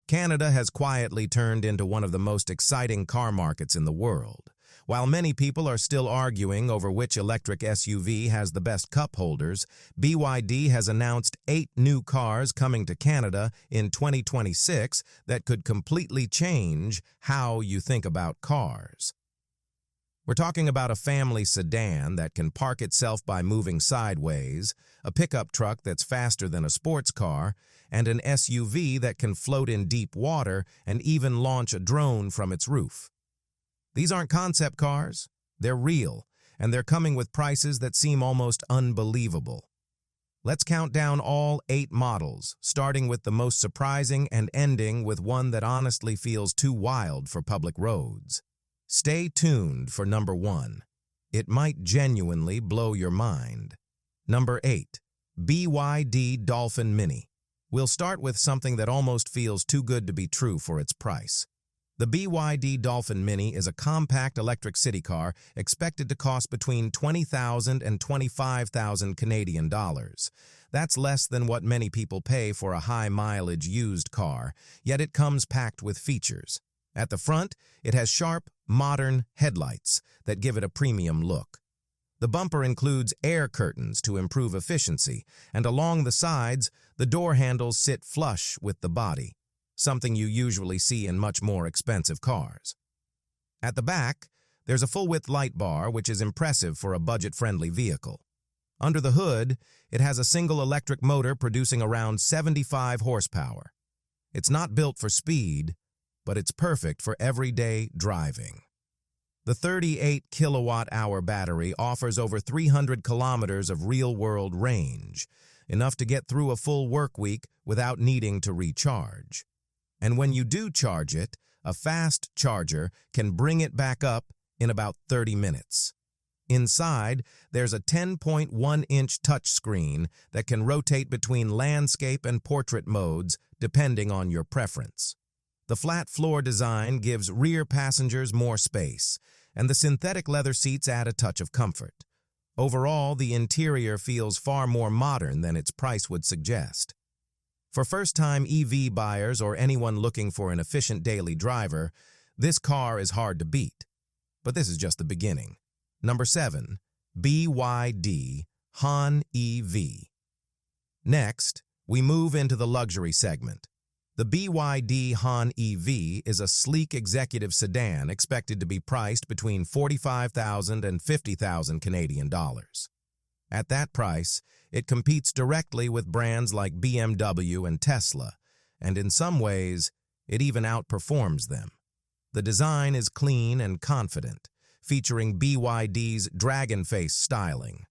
Canada has quietly turned into one of the most exciting car markets in the world. While many people are still arguing over which electric SUV has the best cup holders, BYD has announced 8 new cars coming to Canada in 2026 that could completely change how you think about cars. We're talking about a family sedan that can park itself by moving sideways, a pickup truck that's faster than a sports car, and an SUV that can float in deep water and even launch a drone from its roof. These aren't concept cars, they're real, and they're coming with prices that seem almost unbelievable. Let's count down all 8 models, starting with the most surprising and ending with one that honestly feels too wild for public roads. Stay tuned for number 1. It might genuinely blow your mind. Number 8. BYD Dolphin Mini. We'll start with something that almost feels too good to be true for its price. The BYD Dolphin Mini is a compact electric city car expected to cost between $20,000 and $25,000 Canadian dollars. That's less than what many people pay for a high-mileage used car, yet it comes packed with features. At the front, it has sharp, modern headlights that give it a premium look. The bumper includes air curtains to improve efficiency, and along the sides, the door handles sit flush with the body, something you usually see in much more expensive cars. At the back, there's a full-width light bar, which is impressive for a budget-friendly vehicle. Under the hood, it has a single electric motor producing around 75 horsepower. It's not built for speed, but it's perfect for everyday driving. The 38 kilowatt-hour battery offers over 300 kilometers of real-world range, enough to get through a full work week without needing to recharge. And when you do charge it, a fast charger can bring it back up in about 30 minutes. Inside, there's a 10.1-inch touchscreen that can rotate between landscape and portrait modes depending on your preference. The flat floor design gives rear passengers more space, and the synthetic leather seats add a touch of comfort. Overall, the interior feels far more modern than its price would suggest. For first-time EV buyers or anyone looking for an efficient daily driver, this car is hard to beat. But this is just the beginning. Number 7. BYD Han EV. Next, we move into the luxury segment. The BYD Han EV is a sleek executive sedan expected to be priced between $45,000 and $50,000 Canadian dollars. At that price, it competes directly with brands like BMW and Tesla, and in some ways, it even outperforms them. The design is clean and confident, featuring BYD's dragon face styling.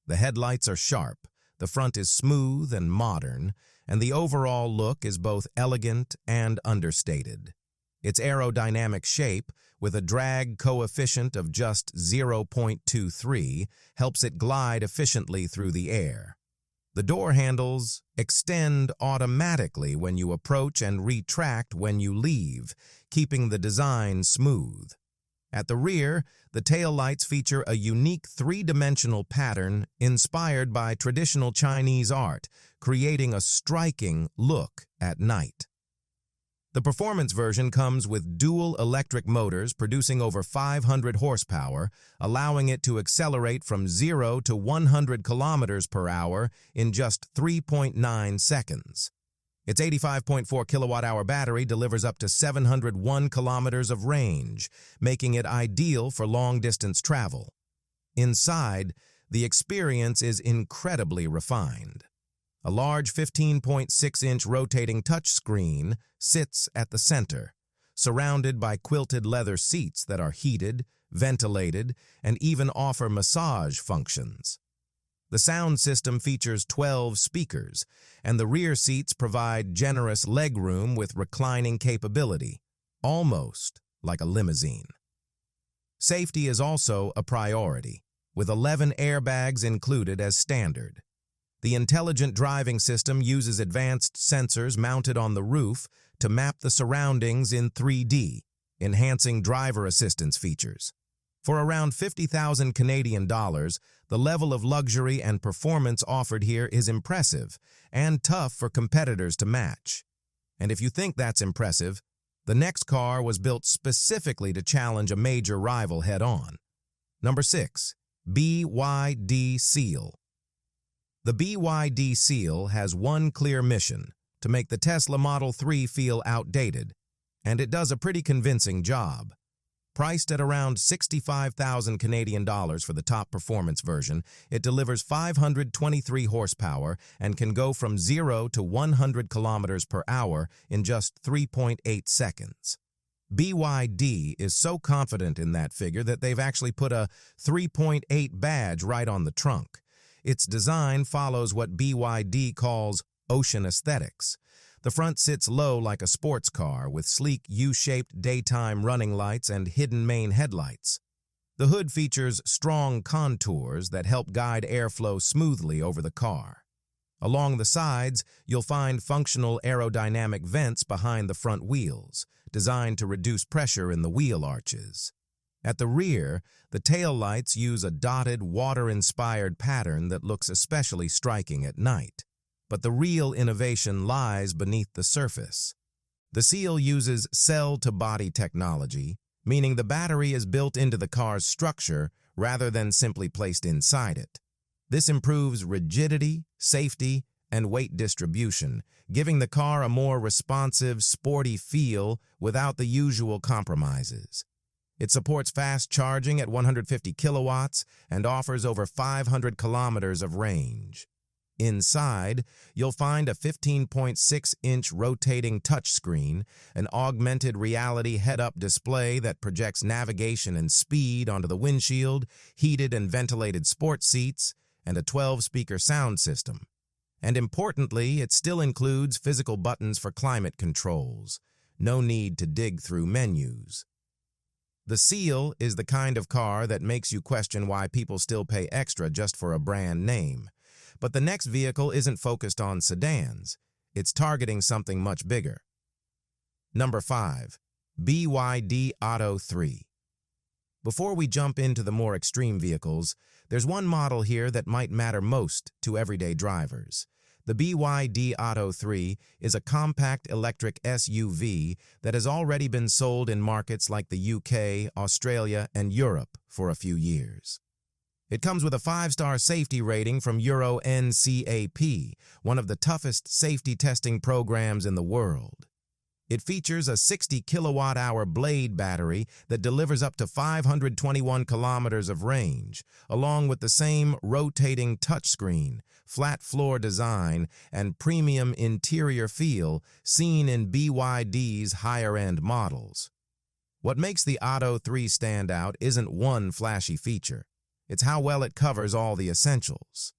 The headlights are sharp, the front is smooth and modern, and the overall look is both elegant and understated. Its aerodynamic shape, with a drag coefficient of just 0.23, helps it glide efficiently through the air. The door handles extend automatically when you approach and retract when you leave, keeping the design smooth. At the rear, the taillights feature a unique 3-dimensional pattern inspired by traditional Chinese art, creating a striking look at night. The performance version comes with dual electric motors producing over 500 horsepower, allowing it to accelerate from 0 to 100 kilometers per hour in just 3.9 seconds. Its 85.4 kilowatt-hour battery delivers up to 701 kilometers of range, making it ideal for long-distance travel. Inside, the experience is incredibly refined. A large 15.6-inch rotating touchscreen sits at the center, surrounded by quilted leather seats that are heated, ventilated, and even offer massage functions. The sound system features 12 speakers, and the rear seats provide generous legroom with reclining capability, almost like a limousine. Safety is also a priority, with 11 airbags included as standard. The intelligent driving system uses advanced sensors mounted on the roof to map the surroundings in 3D, enhancing driver assistance features. For around $50,000 Canadian dollars, the level of luxury and performance offered here is impressive and tough for competitors to match. And if you think that's impressive, the next car was built specifically to challenge a major rival head-on. Number 6. BYD Seal. The BYD Seal has one clear mission: to make the Tesla Model 3 feel outdated, and it does a pretty convincing job. Priced at around 65,000 Canadian dollars for the top performance version, it delivers 523 horsepower and can go from 0 to 100 kilometers per hour in just 3.8 seconds. BYD is so confident in that figure that they've actually put a 3.8 badge right on the trunk. Its design follows what BYD calls ocean aesthetics. The front sits low like a sports car with sleek U-shaped daytime running lights and hidden main headlights. The hood features strong contours that help guide airflow smoothly over the car. Along the sides, you'll find functional aerodynamic vents behind the front wheels, designed to reduce pressure in the wheel arches. At the rear, the taillights use a dotted, water-inspired pattern that looks especially striking at night. But the real innovation lies beneath the surface. The Seal uses cell-to-body technology, meaning the battery is built into the car's structure rather than simply placed inside it. This improves rigidity, safety, and weight distribution, giving the car a more responsive, sporty feel without the usual compromises. It supports fast charging at 150 kilowatts and offers over 500 kilometers of range. Inside, you'll find a 15.6-inch rotating touchscreen, an augmented reality head-up display that projects navigation and speed onto the windshield, heated and ventilated sports seats, and a 12-speaker sound system. And importantly, it still includes physical buttons for climate controls. No need to dig through menus. The Seal is the kind of car that makes you question why people still pay extra just for a brand name. But the next vehicle isn't focused on sedans. It's targeting something much bigger. Number 5. BYD Atto 3. Before we jump into the more extreme vehicles, there's one model here that might matter most to everyday drivers. The BYD Atto 3 is a compact electric SUV that has already been sold in markets like the UK, Australia, and Europe for a few years. It comes with a 5-star safety rating from Euro NCAP, one of the toughest safety testing programs in the world. It features a 60 kilowatt-hour Blade battery that delivers up to 521 kilometers of range, along with the same rotating touchscreen, flat floor design, and premium interior feel seen in BYD's higher-end models. What makes the Atto 3 stand out isn't one flashy feature. It's how well it covers all the essentials.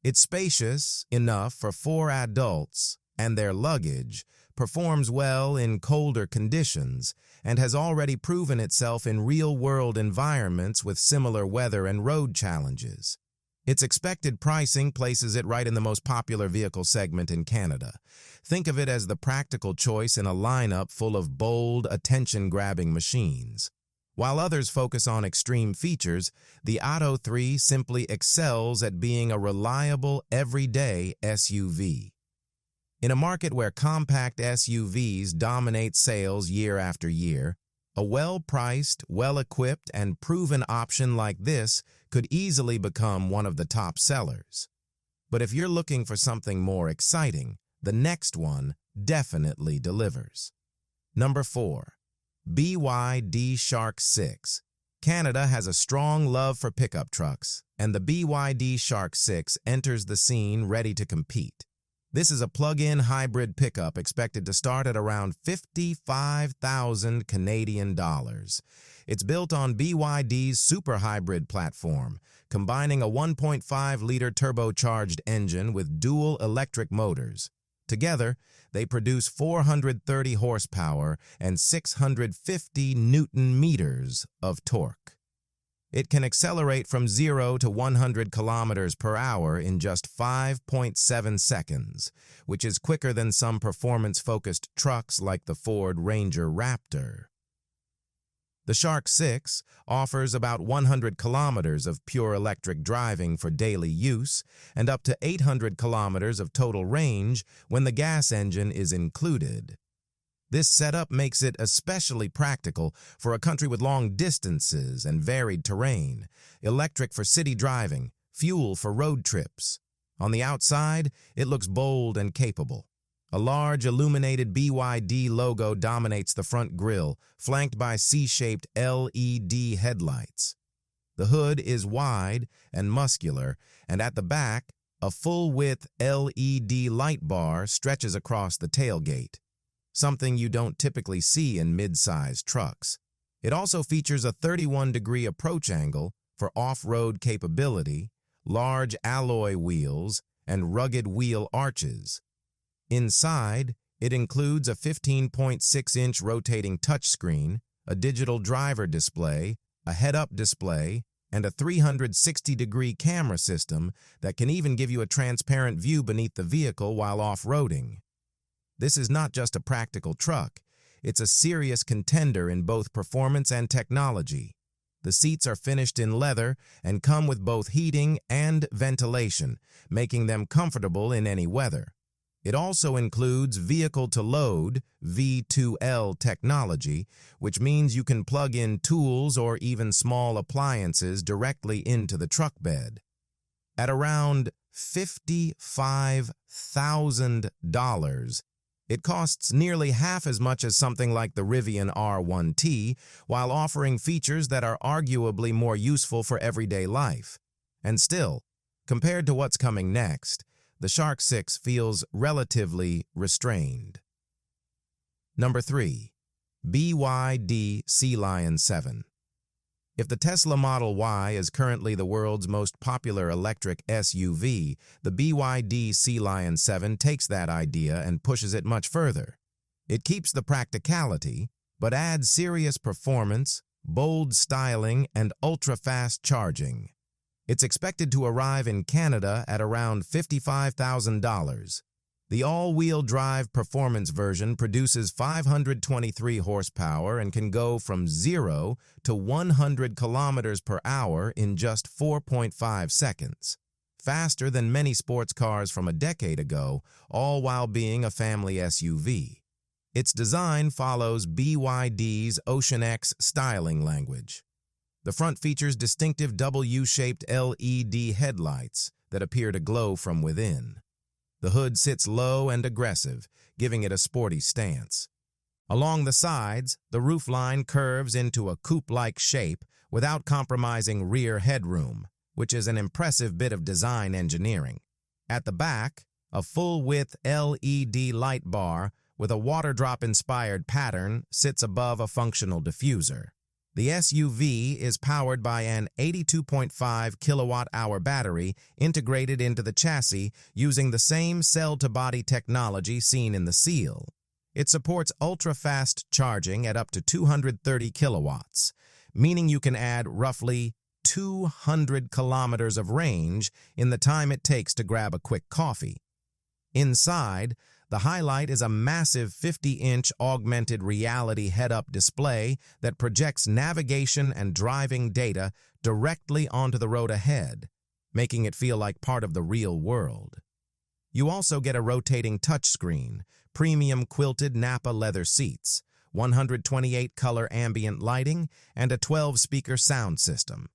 It's spacious enough for 4 adults, and their luggage, performs well in colder conditions, and has already proven itself in real-world environments with similar weather and road challenges. Its expected pricing places it right in the most popular vehicle segment in Canada. Think of it as the practical choice in a lineup full of bold, attention-grabbing machines. While others focus on extreme features, the Atto 3 simply excels at being a reliable, everyday SUV. In a market where compact SUVs dominate sales year after year, a well-priced, well-equipped, and proven option like this could easily become one of the top sellers. But if you're looking for something more exciting, the next one definitely delivers. Number 4. BYD Shark 6. Canada has a strong love for pickup trucks, and the BYD Shark 6 enters the scene ready to compete. This is a plug-in hybrid pickup expected to start at around 55,000 Canadian dollars. It's built on BYD's super hybrid platform, combining a 1.5-liter turbocharged engine with dual electric motors. Together, they produce 430 horsepower and 650 newton-meters of torque. It can accelerate from 0 to 100 kilometers per hour in just 5.7 seconds, which is quicker than some performance-focused trucks like the Ford Ranger Raptor. The Shark 6 offers about 100 kilometers of pure electric driving for daily use and up to 800 kilometers of total range when the gas engine is included. This setup makes it especially practical for a country with long distances and varied terrain, electric for city driving, fuel for road trips. On the outside, it looks bold and capable. A large illuminated BYD logo dominates the front grille, flanked by C-shaped LED headlights. The hood is wide and muscular, and at the back, a full-width LED light bar stretches across the tailgate, something you don't typically see in mid-sized trucks. It also features a 31-degree approach angle for off-road capability, large alloy wheels, and rugged wheel arches. Inside, it includes a 15.6-inch rotating touchscreen, a digital driver display, a head-up display, and a 360-degree camera system that can even give you a transparent view beneath the vehicle while off-roading. This is not just a practical truck, it's a serious contender in both performance and technology. The seats are finished in leather and come with both heating and ventilation, making them comfortable in any weather. It also includes vehicle-to-load V2L technology, which means you can plug in tools or even small appliances directly into the truck bed. At around $55,000, it costs nearly half as much as something like the Rivian R1T, while offering features that are arguably more useful for everyday life. And still, compared to what's coming next, the Shark 6 feels relatively restrained. Number 3. BYD Sea Lion 7. If the Tesla Model Y is currently the world's most popular electric SUV, the BYD Sea Lion 7 takes that idea and pushes it much further. It keeps the practicality, but adds serious performance, bold styling, and ultra-fast charging. It's expected to arrive in Canada at around $55,000. The all-wheel drive performance version produces 523 horsepower and can go from 0 to 100 kilometers per hour in just 4.5 seconds. Faster than many sports cars from a decade ago, all while being a family SUV. Its design follows BYD's Ocean X styling language. The front features distinctive W-shaped LED headlights that appear to glow from within. The hood sits low and aggressive, giving it a sporty stance. Along the sides, the roofline curves into a coupe-like shape without compromising rear headroom, which is an impressive bit of design engineering. At the back, a full-width LED light bar with a water drop-inspired pattern sits above a functional diffuser. The SUV is powered by an 82.5 kilowatt-hour battery integrated into the chassis using the same cell-to-body technology seen in the Seal. It supports ultra-fast charging at up to 230 kilowatts, meaning you can add roughly 200 kilometers of range in the time it takes to grab a quick coffee. Inside, the highlight is a massive 50-inch augmented reality head-up display that projects navigation and driving data directly onto the road ahead, making it feel like part of the real world. You also get a rotating touchscreen, premium quilted Napa leather seats, 128-color ambient lighting, and a 12-speaker sound system.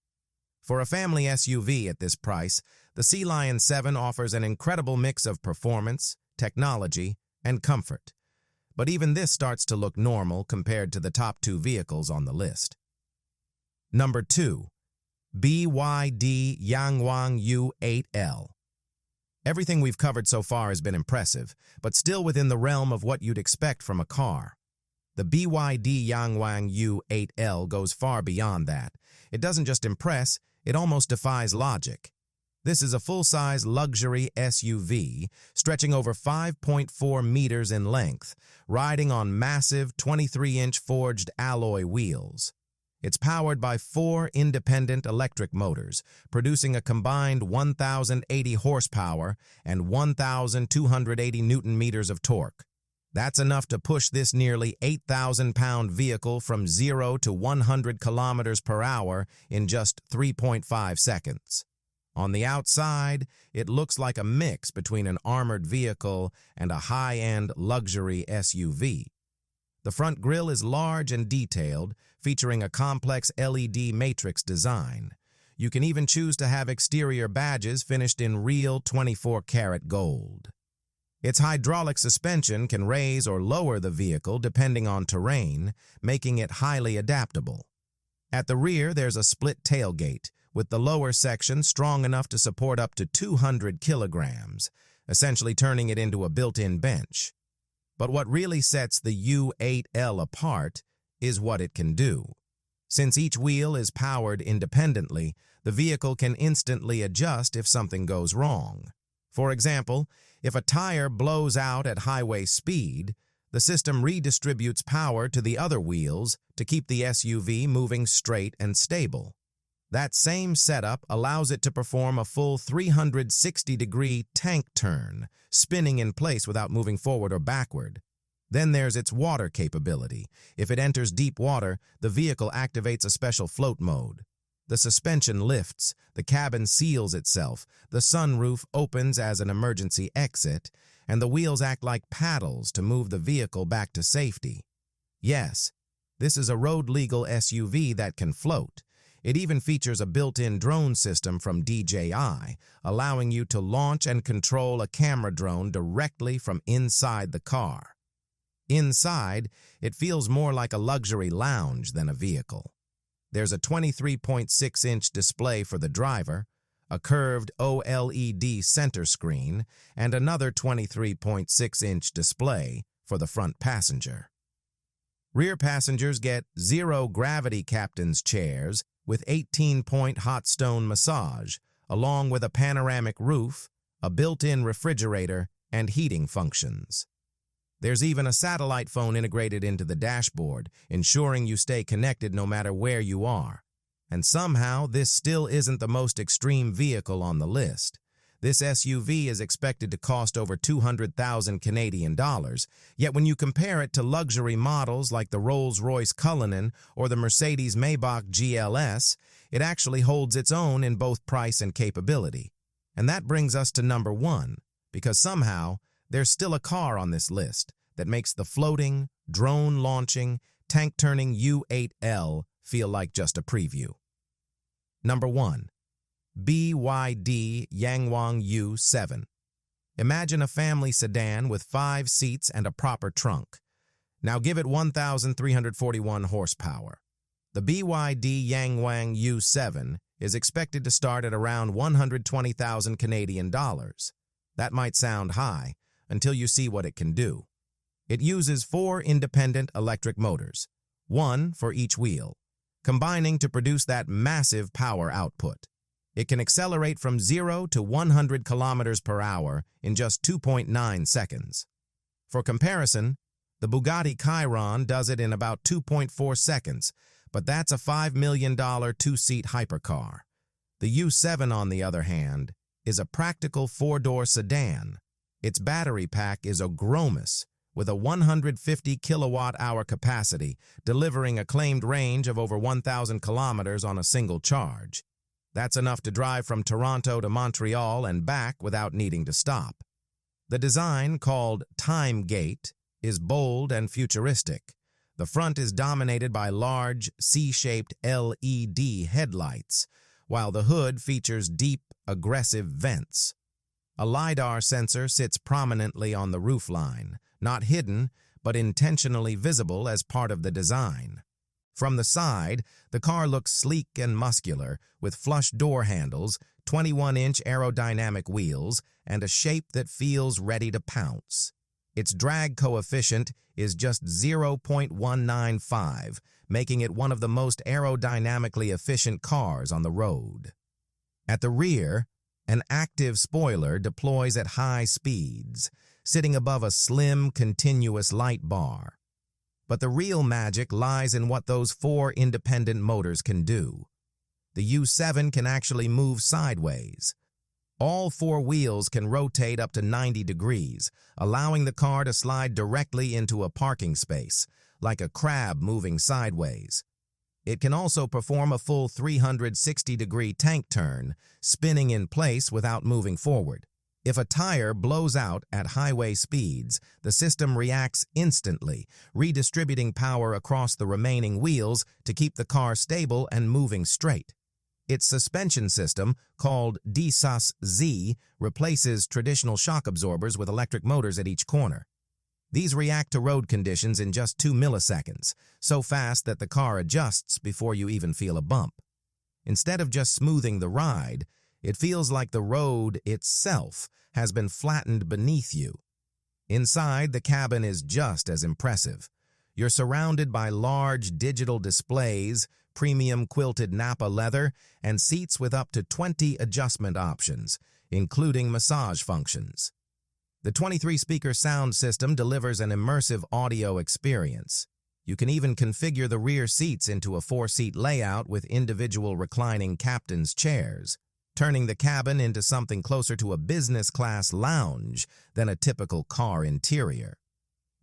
For a family SUV at this price, the Sea Lion 7 offers an incredible mix of performance, technology, and comfort. But even this starts to look normal compared to the top two vehicles on the list. Number 2. BYD Wang U8L. Everything we've covered so far has been impressive, but still within the realm of what you'd expect from a car. The BYD Wang U8L goes far beyond that. It doesn't just impress, it almost defies logic. This is a full-size luxury SUV stretching over 5.4 meters in length, riding on massive 23-inch forged alloy wheels. It's powered by 4 independent electric motors, producing a combined 1,080 horsepower and 1,280 newton-meters of torque. That's enough to push this nearly 8,000-pound vehicle from 0 to 100 kilometers per hour in just 3.5 seconds. On the outside, it looks like a mix between an armored vehicle and a high-end luxury SUV. The front grille is large and detailed, featuring a complex LED matrix design. You can even choose to have exterior badges finished in real 24-karat gold. Its hydraulic suspension can raise or lower the vehicle depending on terrain, making it highly adaptable. At the rear, there's a split tailgate, with the lower section strong enough to support up to 200 kilograms, essentially turning it into a built-in bench. But what really sets the U8L apart is what it can do. Since each wheel is powered independently, the vehicle can instantly adjust if something goes wrong. For example, if a tire blows out at highway speed, the system redistributes power to the other wheels to keep the SUV moving straight and stable. That same setup allows it to perform a full 360-degree tank turn, spinning in place without moving forward or backward. Then there's its water capability. If it enters deep water, the vehicle activates a special float mode. The suspension lifts, the cabin seals itself, the sunroof opens as an emergency exit, and the wheels act like paddles to move the vehicle back to safety. Yes, this is a road-legal SUV that can float. It even features a built-in drone system from DJI, allowing you to launch and control a camera drone directly from inside the car. Inside, it feels more like a luxury lounge than a vehicle. There's a 23.6-inch display for the driver, a curved OLED center screen, and another 23.6-inch display for the front passenger. Rear passengers get zero-gravity captain's chairs with 18-point hot stone massage, along with a panoramic roof, a built-in refrigerator, and heating functions. There's even a satellite phone integrated into the dashboard, ensuring you stay connected no matter where you are. And somehow, this still isn't the most extreme vehicle on the list. This SUV is expected to cost over 200,000 Canadian dollars, yet when you compare it to luxury models like the Rolls-Royce Cullinan or the Mercedes-Maybach GLS, it actually holds its own in both price and capability. And that brings us to number 1, because somehow, there's still a car on this list that makes the floating, drone-launching, tank-turning U8L feel like just a preview. Number 1. BYD Wang U7. Imagine a family sedan with 5 seats and a proper trunk. Now give it 1,341 horsepower. The BYD Wang U7 is expected to start at around 120,000 Canadian dollars. That might sound high, until you see what it can do. It uses 4 independent electric motors, 1 for each wheel, combining to produce that massive power output. It can accelerate from 0 to 100 kilometers per hour in just 2.9 seconds. For comparison, the Bugatti Chiron does it in about 2.4 seconds, but that's a $5 million 2-seat hypercar. The U7, on the other hand, is a practical 4-door sedan. Its battery pack is enormous, with a 150 kilowatt-hour capacity, delivering a claimed range of over 1,000 kilometers on a single charge. That's enough to drive from Toronto to Montreal and back without needing to stop. The design, called Time Gate, is bold and futuristic. The front is dominated by large, C-shaped LED headlights, while the hood features deep, aggressive vents. A LiDAR sensor sits prominently on the roofline, not hidden, but intentionally visible as part of the design. From the side, the car looks sleek and muscular, with flush door handles, 21-inch aerodynamic wheels, and a shape that feels ready to pounce. Its drag coefficient is just 0.195, making it one of the most aerodynamically efficient cars on the road. At the rear, an active spoiler deploys at high speeds, sitting above a slim, continuous light bar. But the real magic lies in what those 4 independent motors can do. The U7 can actually move sideways. All 4 wheels can rotate up to 90 degrees, allowing the car to slide directly into a parking space, like a crab moving sideways. It can also perform a full 360-degree tank turn, spinning in place without moving forward. If a tire blows out at highway speeds, the system reacts instantly, redistributing power across the remaining wheels to keep the car stable and moving straight. Its suspension system, called DSUS-Z, replaces traditional shock absorbers with electric motors at each corner. These react to road conditions in just 2 milliseconds, so fast that the car adjusts before you even feel a bump. Instead of just smoothing the ride, it feels like the road itself has been flattened beneath you. Inside, the cabin is just as impressive. You're surrounded by large digital displays, premium quilted Napa leather, and seats with up to 20 adjustment options, including massage functions. The 23-speaker sound system delivers an immersive audio experience. You can even configure the rear seats into a 4-seat layout with individual reclining captain's chairs, turning the cabin into something closer to a business-class lounge than a typical car interior.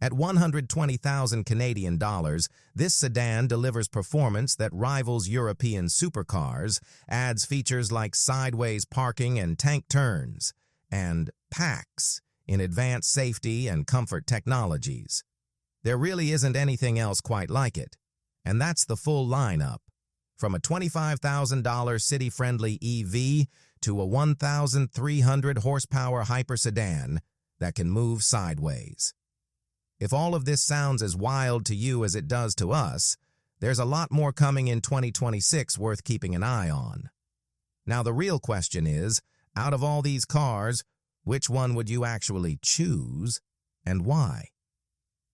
At 120,000 Canadian dollars, this sedan delivers performance that rivals European supercars, adds features like sideways parking and tank turns, and packs in advanced safety and comfort technologies. There really isn't anything else quite like it, and that's the full lineup. From a $25,000 city-friendly EV to a 1,300 horsepower hyper sedan that can move sideways. If all of this sounds as wild to you as it does to us, there's a lot more coming in 2026 worth keeping an eye on. Now the real question is, out of all these cars, which one would you actually choose and why?